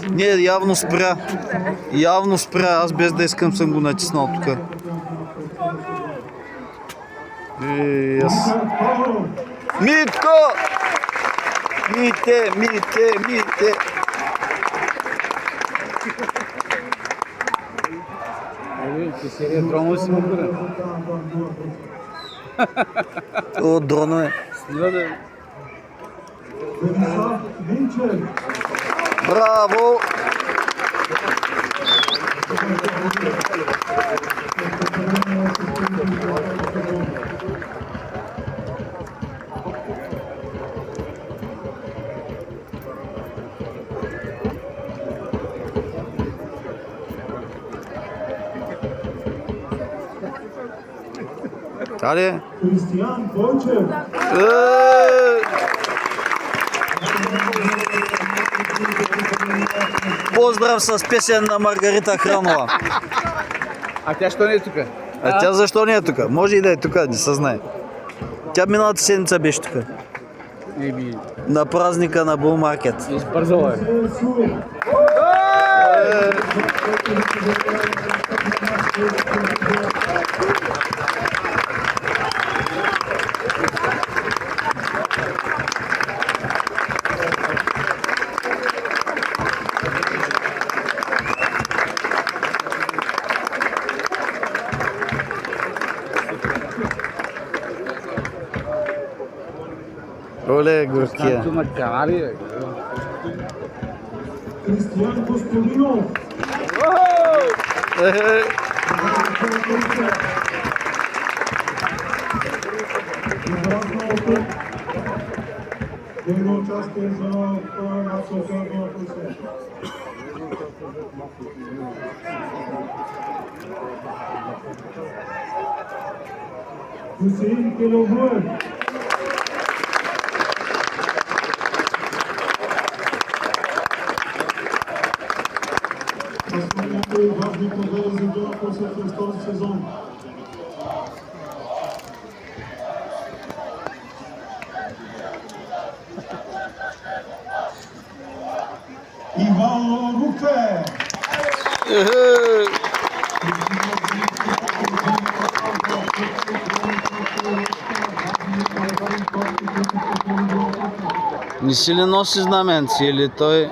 Не, явно спря. Явно спря. Аз без да искам съм го натиснал тук. Митко! Мите! Ти серия дрона си му бъде. О, дрона е. Браво! Дали? Кристиян Бойчев. Поздрав с песен на Маргарита Хранова. А тя що не е тук? А тя защо не е тук? Може и да е тук, не се знае. Тя миналата седмица беше тук. На празника на Bull Market. Избързала е. Оле, горкия. Както на канали е. Кристиян Господинов. Едно участие за националния процес. Хусейн Келогуев. Някои важни победи за Дона Косев през този сезон. Ивайло Руфе. Не си ли носи знаменци или той...